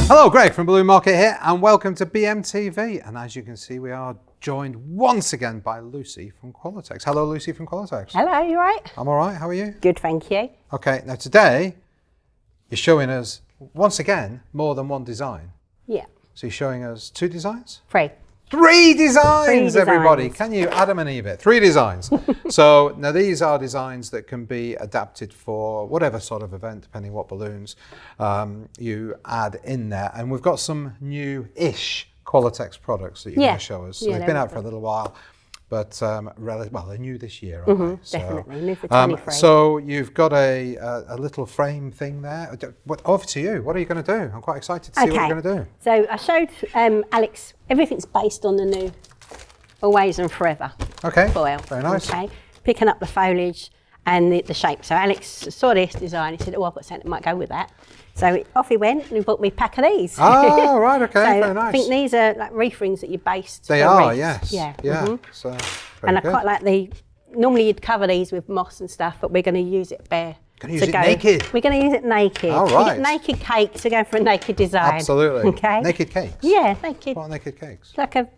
Hello, Greg from Balloon Market here, and welcome to BMTV. And as you can see, we are joined once again by Lucy from Qualatex. Hello, Lucy from Qualatex. Hello, you right? I'm all right. How are you? Good, thank you. Okay, now today you're showing us once again more than one design. Yeah. So you're showing us two designs? Three designs, everybody. designs. Can you Adam and Eve it? 3 designs. So now these are designs that can be adapted for whatever sort of event, depending what balloons you add in there. And we've got some new-ish Qualatex products that you're going to show us. So they've been out for a little while, but well, they're new this year, aren't they? Definitely, new for 23. So you've got a little frame thing there. Over to you. What are you going to do? I'm quite excited to see what you're going to do. So I showed Alex, everything's based on the new Always and Forever foil. Very nice. Okay, picking up the foliage and the shape. So Alex saw this design, he said, oh, I've got something that might go with that. So off he went and he bought me a pack of these. Oh, right, okay, so very nice. I think these are like reef rings that you based. They are, yes. Yeah. So, and I quite like normally you'd cover these with moss and stuff, but we're going to use it bare. Going to use it naked? We're going to use it naked. All right. We get naked cakes, we're going for a naked design. Absolutely. Okay. Naked cakes? Yeah, naked. What are naked cakes? It's like a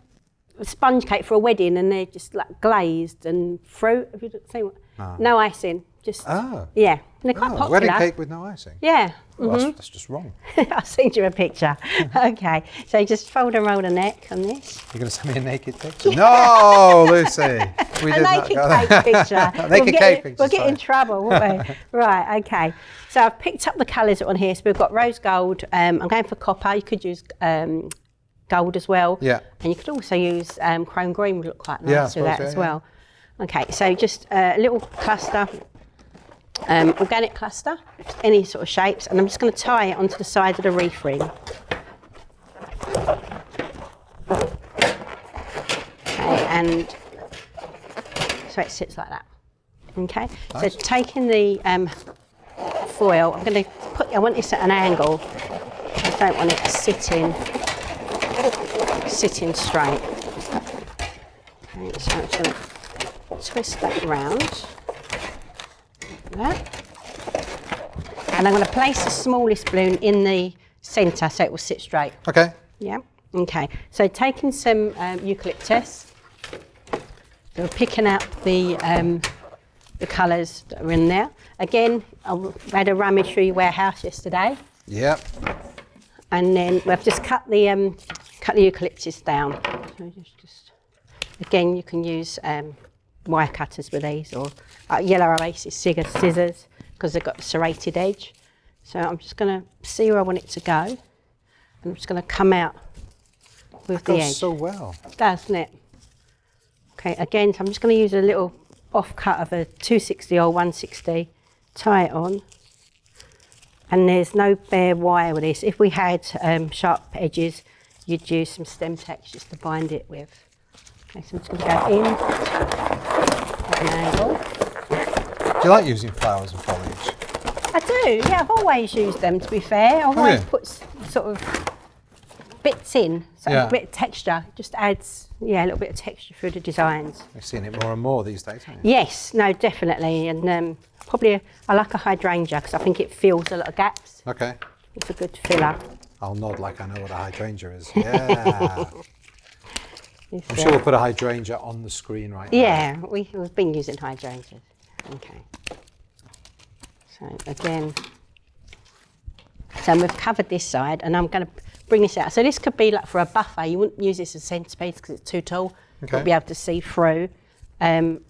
sponge cake for a wedding, and they're just like glazed and fruit. Have you seen what? No icing. Just yeah, and they're quite popular. Wedding cake with no icing. Yeah. Well, that's just wrong. I'll send you a picture. Okay, so just fold and roll the neck on this. You're going to send me a naked picture? No, Lucy. We did naked cake picture. Naked cake picture. We'll get in trouble, won't we? Right, okay. So I've picked up the colours on here. So we've got rose gold. I'm going for copper. You could use gold as well. Yeah. And you could also use chrome green, would look quite nice with that as well. Okay, so just a little cluster, organic cluster, any sort of shapes, and I'm just going to tie it onto the side of the reef ring. Okay, and so it sits like that. Okay, nice. So taking the foil, I'm going to I want this at an angle. I don't want it sitting straight. Okay, so I'm going to twist that round, like that. And I'm going to place the smallest balloon in the centre so it will sit straight. Okay. Yeah. Okay. So taking some eucalyptus, so we're picking out the colours that are in there. Again, I had a rummage through your warehouse yesterday. Yep. And then we've just cut the eucalyptus down. So just again, you can use wire cutters with these, or yellow oasis scissors, because they've got a serrated edge. So I'm just going to see where I want it to go. I'm just going to come out with the edge. It goes so well. Doesn't it? Okay, again, so I'm just going to use a little off cut of a 260 or 160, tie it on. And there's no bare wire with this. If we had sharp edges, you'd use some stem tex just to bind it with. Okay, so I'm just going to go in at an angle. Do you like using flowers and foliage? I do, yeah, I've always used them, to be fair. I've always put sort of bits in, so a bit of texture, just adds, a little bit of texture through the designs. We're seeing it more and more these days, haven't you? Yes, no, definitely, and probably I like a hydrangea because I think it fills a lot of gaps. Okay. It's a good filler. I'll nod like I know what a hydrangea is. Yeah. I'm sure we'll put a hydrangea on the screen right now. Yeah, we've been using hydrangeas. Okay. So again, we've covered this side, and I'm going to bring this out. So this could be like for a buffet. You wouldn't use this as a centrepiece because it's too tall. You won't be able to see through. And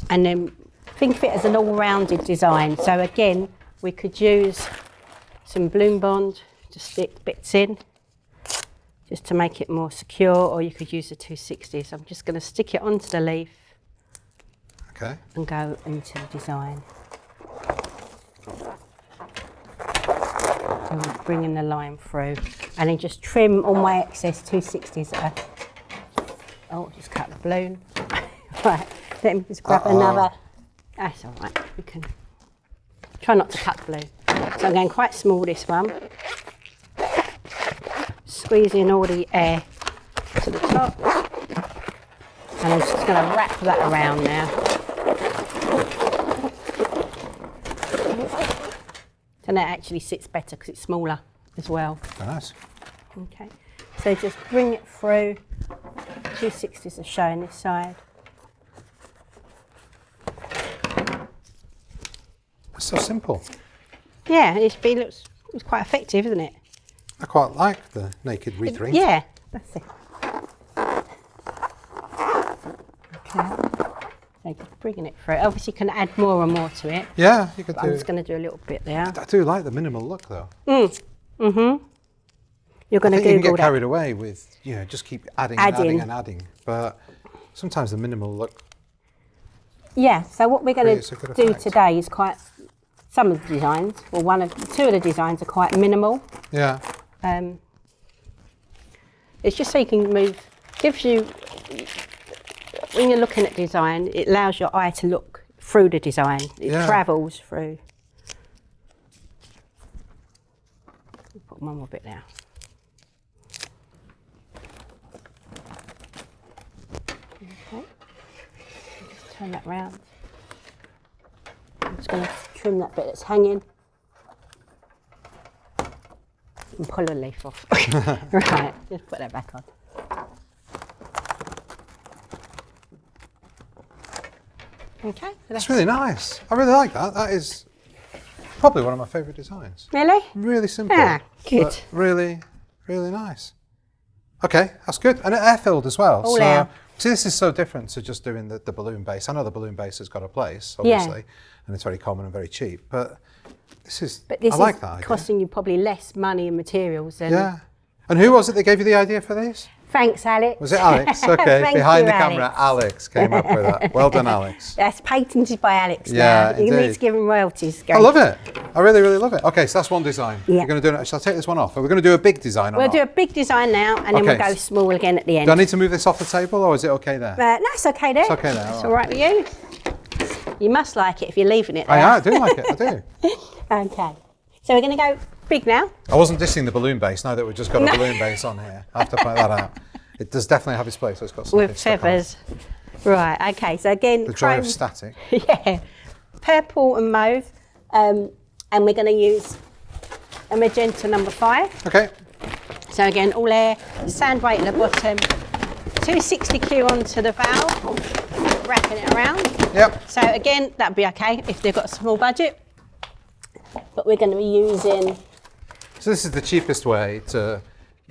then think of it as an all-rounded design. So again, we could use some balloon bond to stick bits in, just to make it more secure, or you could use a 260. So I'm just going to stick it onto the leaf. Okay. And go into the design. So we're bringing the line through, and then just trim all my excess 260s. Just cut the balloon. Right, let me just grab another. That's all right. We can try not to cut the balloon. So I'm going quite small this one. Squeezing all the air to the top, and I'm just going to wrap that around now. And that actually sits better because it's smaller as well. Very nice. Okay, so just bring it through. 260s are showing this side. It's so simple. Yeah, it's quite effective, isn't it? I quite like the naked wreath ring. Yeah, that's it. Okay, so just bringing it through. Obviously, you can add more and more to it. Yeah, you could do. I'm just going to do a little bit there. I do like the minimal look though. You're going to you can Google get that. carried away with, just keep adding and adding. But sometimes the minimal look. Yeah, so what we're going to do effect. today is some of the designs, or two of the designs are quite minimal. Yeah. It's just so you can gives you, when you're looking at design, it allows your eye to look through the design. It travels through. I'll put one more bit there. Okay. Just turn that round. I'm just going to trim that bit that's hanging. And pull a leaf off. Right, just put that back on. Okay. So that's really nice. I really like that. That is probably one of my favourite designs. Really? Really simple. Ah, good. But really, really nice. Okay, that's good. And air-filled as well. All air. See, this is so different to just doing the balloon base. I know the balloon base has got a place, obviously, and it's very common and very cheap, but I like that idea. Costing you probably less money and materials than... Yeah. And who was it that gave you the idea for these? Thanks, Alex. Was it Alex? Okay, behind the camera, Alex came up with that. Well done, Alex. That's patented by Alex yeah, now. You need to give him royalties. I love it. I really, really love it. Okay, so that's one design. Yeah. You're going to do it. Shall I take this one off? Are we going to do a big design or We'll not? do a big design now, and then we'll go small again at the end. Do I need to move this off the table, or is it okay there? No, it's okay there. It's okay there. It's all right with you. You must like it if you're leaving it there. I do like it. I do. Okay. So we're going to go big now. I wasn't dissing the balloon base. Now that we've just got a balloon base on here, I have to point that out. It does definitely have its place. So it's got something with feathers. Right. Okay. So again, the joy of static. Yeah. Purple and mauve, and we're going to use a magenta number 5. Okay. So again, all air, sand weight at the bottom, 260Q onto the valve, wrapping it around. Yep. So again, that'd be okay if they've got a small budget. But we're going to be using... So this is the cheapest way to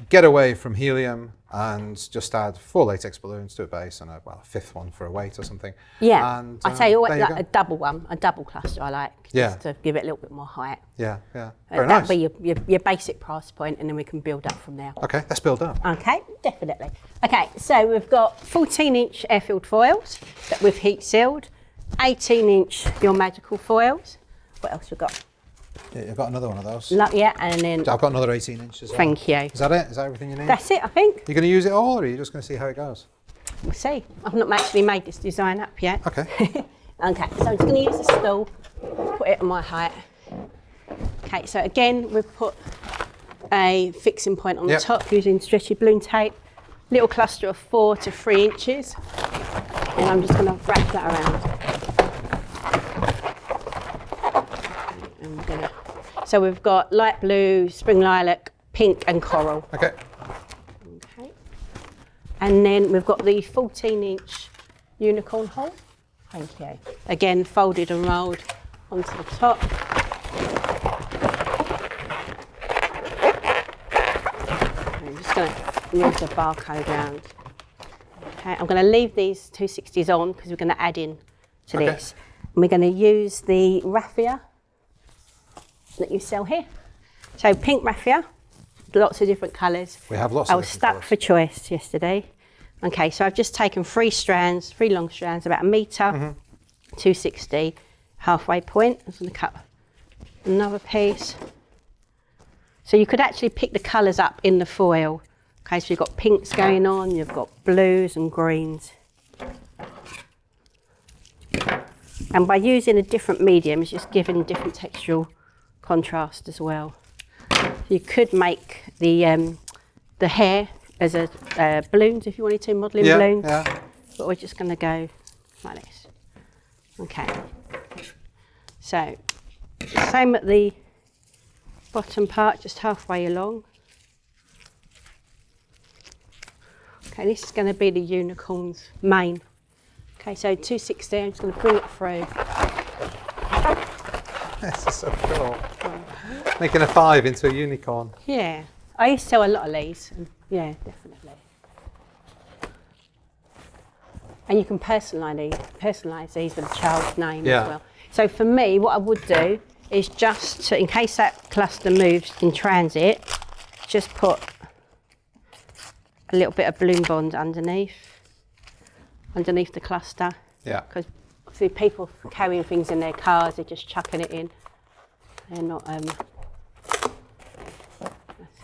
get away from helium and just add 4 latex balloons to a base and a fifth one for a weight or something. Yeah, and, I tell you what, like a double one, a double cluster I like, just to give it a little bit more height. Yeah, yeah, very nice. That'll be your basic price point, and then we can build up from there. Okay, let's build up. Okay, definitely. Okay, so we've got 14-inch air-filled foils that we've heat sealed, 18-inch Your Magical foils. What else we've got? Yeah, you've got another one of those. Yeah, and then... I've got another 18 inches. Thank you. Is that it? Is that everything you need? That's it, I think. You're going to use it all, or are you just going to see how it goes? We'll see. I've not actually made this design up yet. Okay. Okay, so I'm just going to use the stool, put it on my height. Okay, so again, we've put a fixing point on the top using stretchy balloon tape. Little cluster of 4 to 3 inches. And I'm just going to wrap that around. So we've got light blue, spring lilac, pink and coral. Okay. Okay. And then we've got the 14-inch unicorn hole. Thank you. Again, folded and rolled onto the top. I'm just going to move the barcode round. Okay, I'm going to leave these 260s on because we're going to add in to this. And we're going to use the raffia that you sell here. So pink raffia, lots of different colours. We have lots of different colours. I was stuck for choice yesterday. Okay, so I've just taken 3 strands, 3 long strands, about 1 metre, 260, halfway point. I'm going to cut another piece. So you could actually pick the colours up in the foil. Okay, so you've got pinks going on, you've got blues and greens. And by using a different medium, it's just giving different textural contrast as well. You could make the hair as balloons if you wanted to, modelling balloons. Yeah. But we're just going to go like this. Okay. So same at the bottom part, just halfway along. Okay, this is going to be the unicorn's mane. Okay, so 260, I'm just going to bring it through. This is so cool. Making a 5 into a unicorn. Yeah, I used to sell a lot of these. And yeah, definitely. And you can personalise these with a child's name as well. So for me, what I would do is just, to, in case that cluster moves in transit, just put a little bit of balloon bond underneath the cluster. Yeah. Because obviously people carrying things in their cars, they're just chucking it in. They're not, that's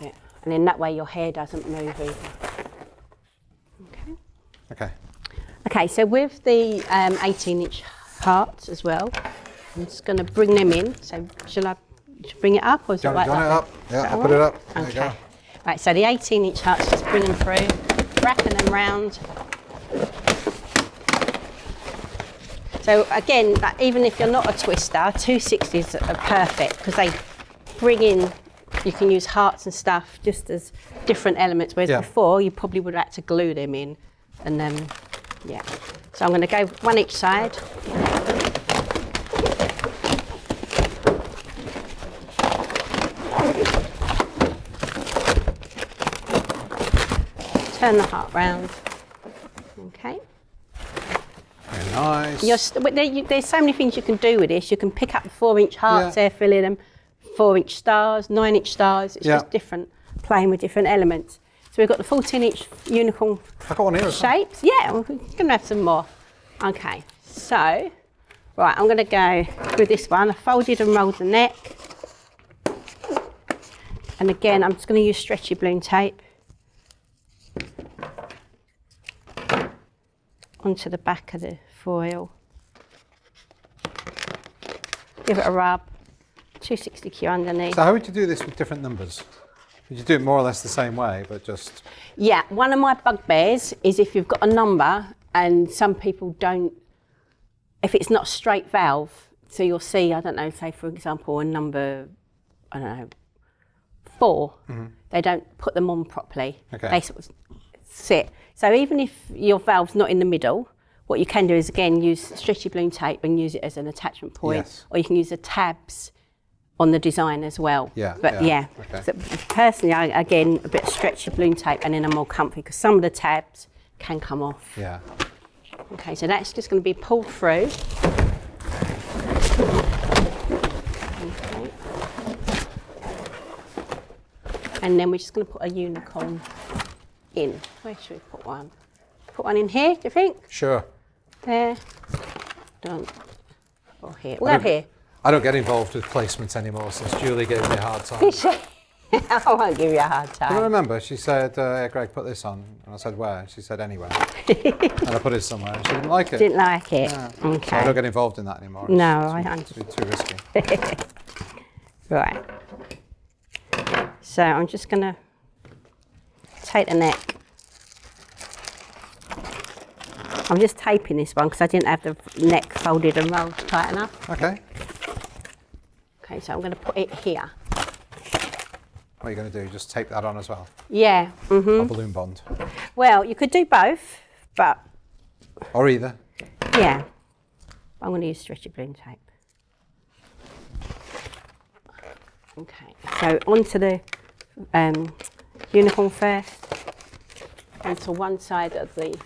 it. And then that way your hair doesn't move either. Okay. Okay. Okay, so with the 18-inch hearts as well, I'm just going to bring them in. So shall I bring it up, or is it right? Do you want it up? Yeah, I'll put it up. There you go. Right, so the 18-inch hearts, just bring them through, wrapping them round. So again, like, even if you're not a twister, 260s are perfect because they bring in, you can use hearts and stuff just as different elements, whereas before you probably would have had to glue them in. And then, yeah. So I'm going to go one each side. Turn the heart round. Okay. Very nice. There's so many things you can do with this. You can pick up the 4-inch hearts, air filling them, 4-inch stars, 9-inch stars. It's just different, playing with different elements. So we've got the 14-inch unicorn shapes. Yeah, we're going to have some more. Okay, so, right, I'm going to go with this one. I folded and rolled the neck. And again, I'm just going to use stretchy balloon tape onto the back of the foil. Give it a rub. 260Q underneath. So how would you do this with different numbers? Would you do it more or less the same way, but just... Yeah, one of my bugbears is if you've got a number and some people don't, if it's not a straight valve, so you'll see, I don't know, say for example, a number, I don't know, 4, they don't put them on properly. Okay. They sort of sit. So even if your valve's not in the middle, what you can do is again use stretchy balloon tape and use it as an attachment point, or you can use the tabs on the design as well. Yeah. But yeah. Okay. So personally, again, a bit of stretchy balloon tape and then I'm more comfy because some of the tabs can come off. Yeah. Okay, so that's just going to be pulled through. Okay. And then we're just going to put a unicorn in. Where should we put one? Put one in here, do you think? Sure. There. Done. Or here. We'll have here. I don't get involved with placements anymore since Julie gave me a hard time. I won't give you a hard time. Do you remember? She said, Greg, put this on. And I said, where? She said, anywhere. And I put it somewhere. And she didn't like it. Didn't like it. Yeah. Okay. So I don't get involved in that anymore. No, it's too risky. Right. So I'm just going to take the neck. I'm just taping this one because I didn't have the neck folded and rolled tight enough. Okay. Okay, so I'm going to put it here. What are you going to do? Just tape that on as well? Yeah. Or balloon bond? Well, you could do both, but... Or either? Yeah. I'm going to use stretchy balloon tape. Okay, so onto the unicorn first, onto one side of the...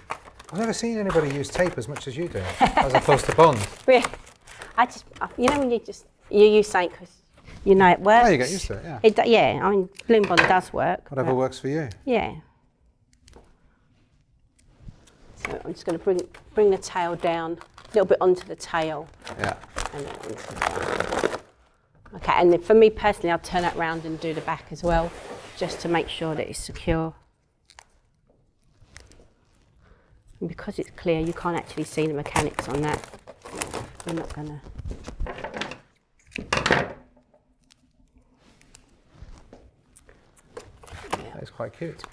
I've never seen anybody use tape as much as you do, as opposed to bond. You know when you use something because you know it works? Oh, you get used to it, yeah. Yeah, I mean, balloon bond does work. Whatever works for you. Yeah. So I'm just going to bring the tail down, a little bit onto the tail. Yeah. And then onto the tail. Okay, and then for me personally, I'll turn that round and do the back as well, just to make sure that it's secure. And because it's clear, you can't actually see the mechanics on that. We're not going to... That is quite cute.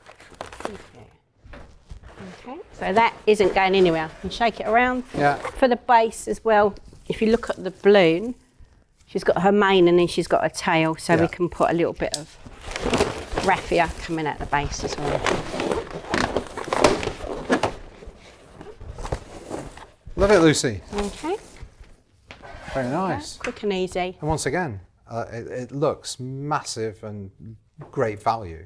Okay, so that isn't going anywhere. You can shake it around. Yeah. For the base as well, if you look at the balloon, she's got her mane and then she's got a tail, so we can put a little bit of raffia coming at the base as well. Love it, Lucy. Okay. Very nice. Quick and easy. And once again, it looks massive and great value.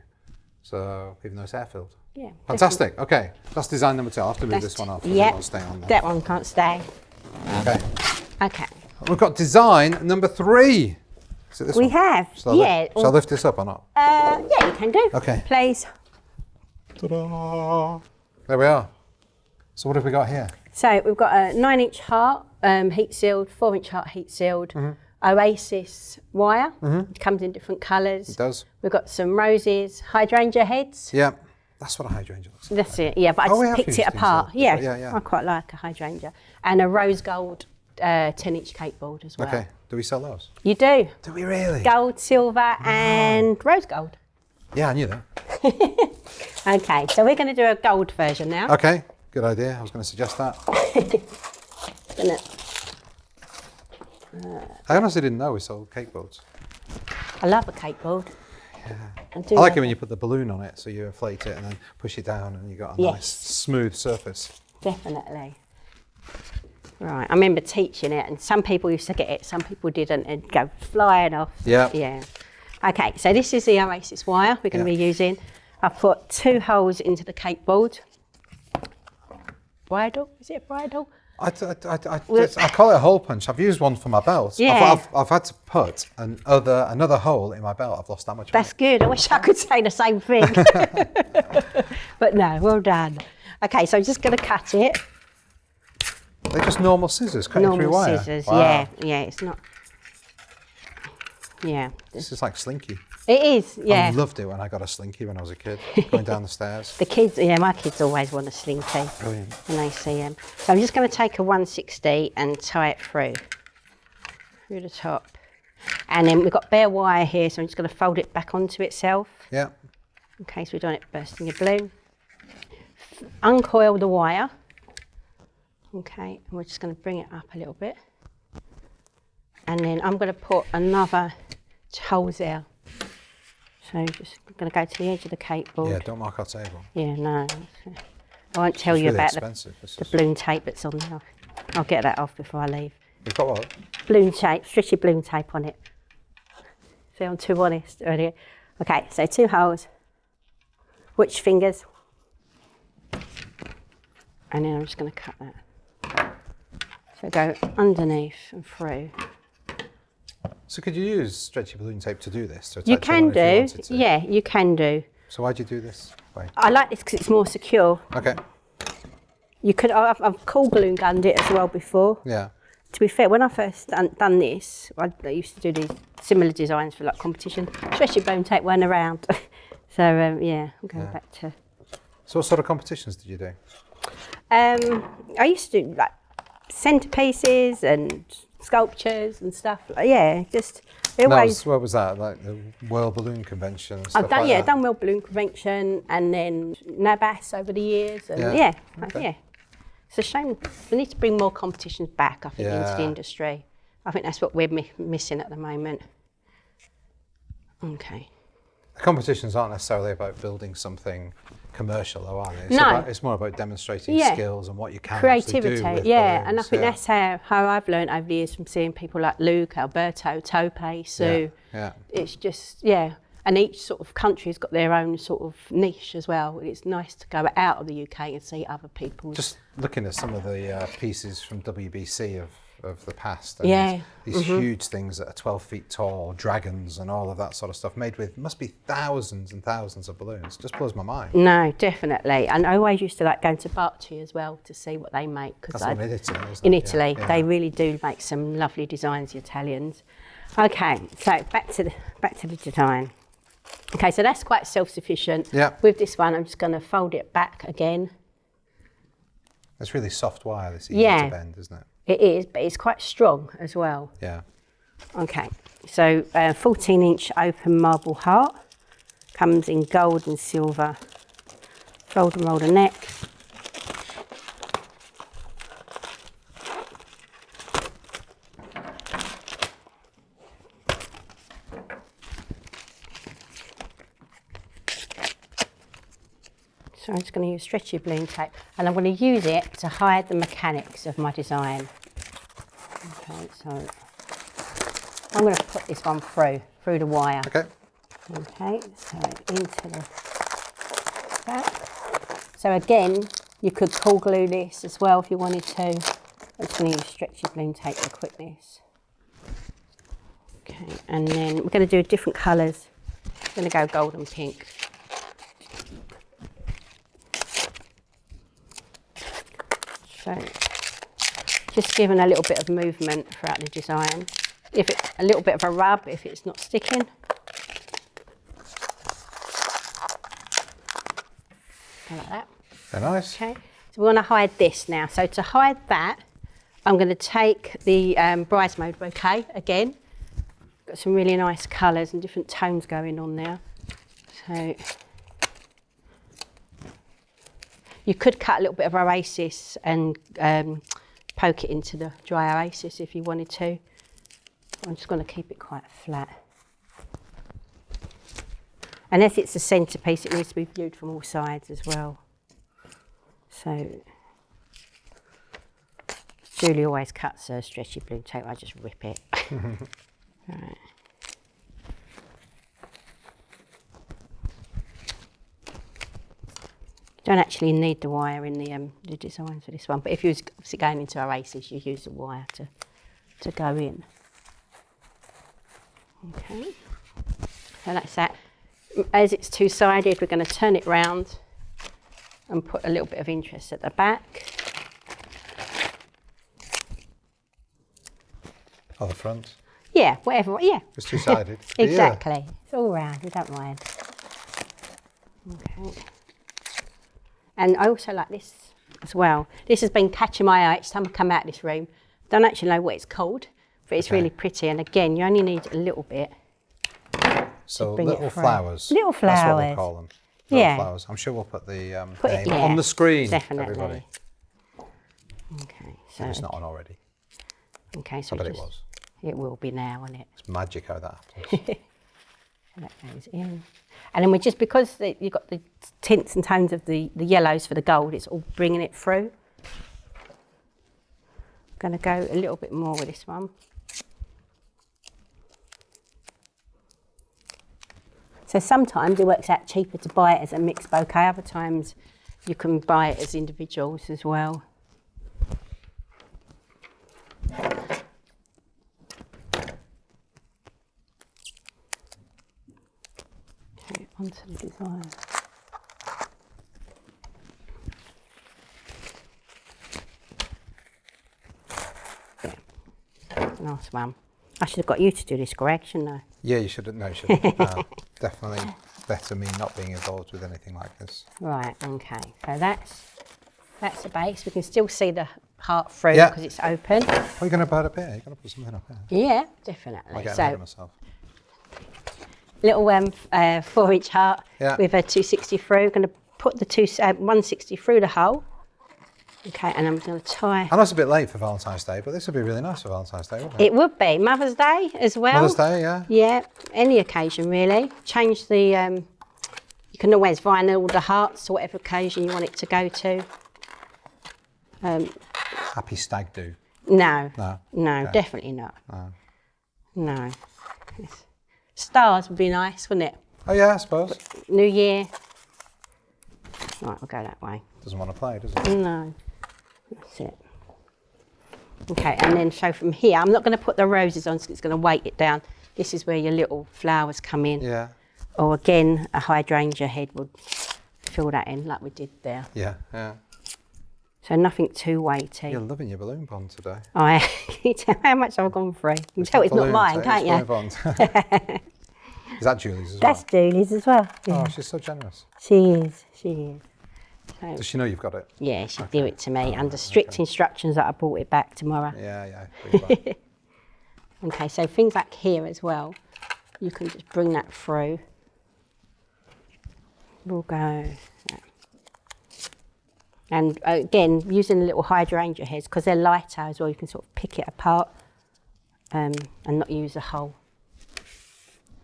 So even though it's air-filled. Yeah. Fantastic. Okay, that's design number 2. I'll have to move this one off. Yeah. It won't stay on there. That one can't stay. Okay. Okay. We've got design number 3. Is it this one? We have. Shall I lift this up or not? Yeah, you can do. Okay. Please. Ta-da! There we are. So what have we got here? So we've got a 9-inch heart, heat sealed, 4-inch heart heat sealed, Oasis wire. It comes in different colours. It does. We've got some roses, hydrangea heads. Yeah. That's what a hydrangea looks like. That's it. Yeah, but I just picked it apart. Yeah. I quite like a hydrangea, and a rose gold 10-inch cake board as well. Okay. Do we sell those? You do. Do we really? Gold, silver, and rose gold. Yeah, I knew that. Okay, so we're going to do a gold version now. Okay. Good idea. I was going to suggest that. I honestly didn't know we sold cake boards. I love a cake board. Yeah. I like it when you put the balloon on it, so you inflate it and then push it down and you got a Yes. nice smooth surface. Definitely. Right, I remember teaching it, and some people used to get it, some people didn't, and go flying off. Yeah. Yeah. Okay, so this is the Oasis wire we're going to be using. I've put 2 holes into the cake board. Bridle? Is it a bridle? I call it a hole punch. I've used one for my belt. Yeah. I've had to put another hole in my belt. I've lost that much weight. That's good. I wish I could say the same thing. But no, well done. Okay, so I'm just going to cut it. They're just normal scissors cutting through wire. Normal scissors, Wow. yeah, it's not. Yeah. This is like Slinky. It is, yeah. I loved it when I got a Slinky when I was a kid, going down the stairs. The kids, my kids always want a Slinky. Brilliant. When they see them. So I'm just going to take a 160 and tie it through the top. And then we've got bare wire here, so I'm just going to fold it back onto itself. Yeah. In case we don't want it bursting your balloon. Uncoil the wire. Okay, and we're just going to bring it up a little bit. And then I'm going to put another holes there. So just going to go to the edge of the cake board. Yeah, don't mark our table. Yeah, no. I won't tell It's you really about expensive. the balloon tape that's on there. I'll get that off before I leave. You've got what? Balloon tape, stretchy balloon tape on it. See, I'm too honest earlier. Okay, so 2 holes. Which fingers? And then I'm just going to cut that. So go underneath and through. So could you use stretchy balloon tape to do this? To You attach it can on if you do, wanted to? yeah, you can do. So why'd you do this way? I like this because it's more secure. Okay. You could, I've cool balloon gunned it as well before. Yeah. To be fair, when I first done this, I used to do these similar designs for like competition. Stretchy balloon tape weren't around. So yeah, I'm going back to. So what sort of competitions did you do? I used to do like centerpieces and sculptures and stuff. Yeah, just always. What was that? Like the World Balloon Convention and I've stuff done like that? done World Balloon Convention and then NABAS over the years. And Yeah. yeah. It's a shame. We need to bring more competitions back, I think, into the Yeah. industry. I think that's what we're missing at the moment. Okay. The competitions aren't necessarily about building something commercial, though, are they? It's more about demonstrating skills and what you can creativity, actually do with and I balloons, think that's how I've learned over the years from seeing people like Luke, Alberto, Tope, Sue. Yeah. It's just, and each sort of country's got their own sort of niche as well. It's nice to go out of the UK and see other people's. Just looking at some of the pieces from WBC of the past, and these huge things that are 12 feet tall, dragons and all of that sort of stuff, made with, must be thousands and thousands of balloons. Just blows my mind. No, definitely. And I always used to like going to Barchi as well to see what they make. That's in Italy, isn't it? In Italy, Yeah. they really do make some lovely designs, the Italians. Okay, so back to the design. Okay, so that's quite self-sufficient. Yeah. With this one, I'm just going to fold it back again. It's really soft wire, this easy to bend, isn't it? It is, but it's quite strong as well. Yeah. Okay, so 14-inch open marble heart. Comes in gold and silver. Fold and roll the neck. So I'm just going to use stretchy balloon tape, and I'm going to use it to hide the mechanics of my design. Okay, so I'm going to put this one through the wire. Okay. Okay, so into the back. So again, you could cool glue this as well if you wanted to. I'm just going to use stretchy balloon tape for quickness. Okay, and then we're going to do different colours. I'm going to go gold and pink. So just giving a little bit of movement throughout the design. If it's a little bit of a rub, if it's not sticking. Like that. Very nice. Okay, so we want to hide this now. So to hide that, I'm going to take the bridesmaid bouquet again. Got some really nice colours and different tones going on there. So you could cut a little bit of oasis and poke it into the dry oasis if you wanted to. I'm just going to keep it quite flat. And as it's a centrepiece, it needs to be viewed from all sides as well. So Julie always cuts her stretchy balloon tape. I just rip it. Right. You don't actually need the wire in the design for this one, but if you was obviously going into oasis, you use the wire to go in. Okay, so that's that. As it's two-sided, we're going to turn it round and put a little bit of interest at the back. Oh, the front. Yeah, whatever, yeah. It's two-sided. Exactly. Yeah. It's all round, you don't mind. Okay. And I also like this as well. This has been catching my eye each time I come out of this room. Don't actually know what it's called, but it's really pretty. And again, you only need a little bit. So little flowers. Little flowers. That's what we call them. Little Yeah. flowers. I'm sure we'll put the name yeah, on the screen. definitely. Everybody. Okay. So If it's not on already. Okay. So I bet it was. It will be now, won't it? It's magic how that happens. So that goes in. And then because you've got the tints and tones of the yellows for the gold, it's all bringing it through. I'm going to go a little bit more with this one. So sometimes it works out cheaper to buy it as a mixed bouquet. Other times you can buy it as individuals as well. Okay, onto the design. Yeah, nice one. I should have got you to do this, Greg, shouldn't I? Yeah, you should. No, you shouldn't. Definitely better me not being involved with anything like this. Right, okay. So that's the base. We can still see the heart through because it's open. Are you going to put it up here? You're going to put something up here? Yeah, definitely. I get ahead of myself. Little 4-inch heart with a 260 through. We're going to put the 160 through the hole. Okay, and I'm going to tie. I know it's a bit late for Valentine's Day, but this would be really nice for Valentine's Day, wouldn't it? It would be. Mother's Day as well. Mother's Day, yeah. Yeah, any occasion really. Change the, you can always vinyl the hearts to whatever occasion you want it to go to. Happy stag do. No. No? No, Okay. definitely not. No. No. Stars would be nice, wouldn't it? Oh yeah, I suppose. New Year. Right, we'll go that way. Doesn't want to play, does it? No. That's it. Okay, and then so from here, I'm not going to put the roses on because it's going to weight it down. This is where your little flowers come in. Yeah. Or again, a hydrangea head would fill that in like we did there. Yeah, yeah. So nothing too weighty. You're loving your balloon bond today. Can you tell how much I've gone through? You can tell it's not mine, can't you? Bond. Is that Julie's as well? That's Julie's as well. Yeah. Oh, she's so generous. She is, she is. So, Does she know you've got it? yeah, she'd give it to me under strict instructions that I brought it back tomorrow. Yeah, yeah. Okay, so things like here as well, you can just bring that through. We'll go. And again, using the little hydrangea heads, because they're lighter as well, you can sort of pick it apart and not use the whole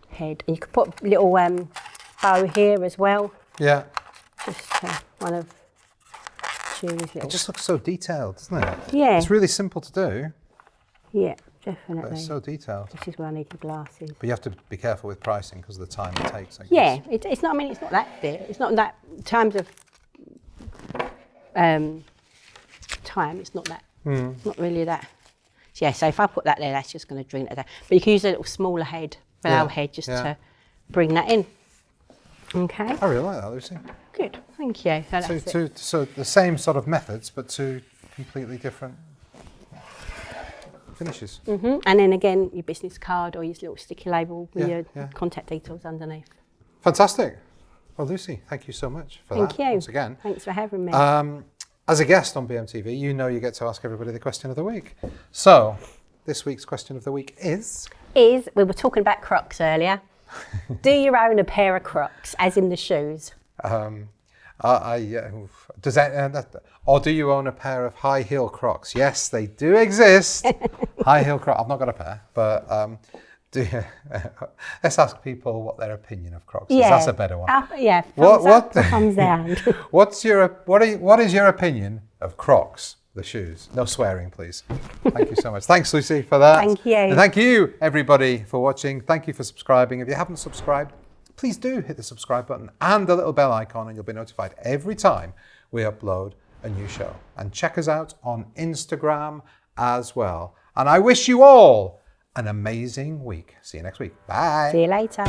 head. And you could put a little bow here as well. Yeah. Just one of Chewy's little. It just looks so detailed, doesn't it? Yeah. It's really simple to do, Yeah, but definitely. it's so detailed. This is where I need the glasses. But you have to be careful with pricing because of the time it takes, I guess. Yeah, it's not. I mean, it's not that big. It's not that times of time. It's not that. Not really that. So yeah. So if I put that there, that's just going to drink that down. But you can use a little smaller head, flower head, just to bring that in. Okay. I really like that, Lucy. Good. Thank you. So that's it. So the same sort of methods, but two completely different finishes. And then again, your business card or your little sticky label with your contact details underneath. Fantastic. Well, Lucy, thank you so much for that. Thank you. Once again. Thanks for having me. As a guest on BMTV, you know you get to ask everybody the question of the week. So, this week's question of the week is... We were talking about Crocs earlier. Do you own a pair of Crocs, as in the shoes? Does that, or do you own a pair of high heel Crocs? Yes, they do exist. High heel Crocs. I've not got a pair, but let's ask people what their opinion of Crocs is. That's a better one. What thumbs down. What is your opinion of Crocs, the shoes? No swearing, please. Thank you so much. Thanks, Lucy, for that. Thank you. And thank you, everybody, for watching. Thank you for subscribing. If you haven't subscribed, please do hit the subscribe button and the little bell icon, and you'll be notified every time we upload a new show. And check us out on Instagram as well. And I wish you all an amazing week. See you next week. Bye. See you later.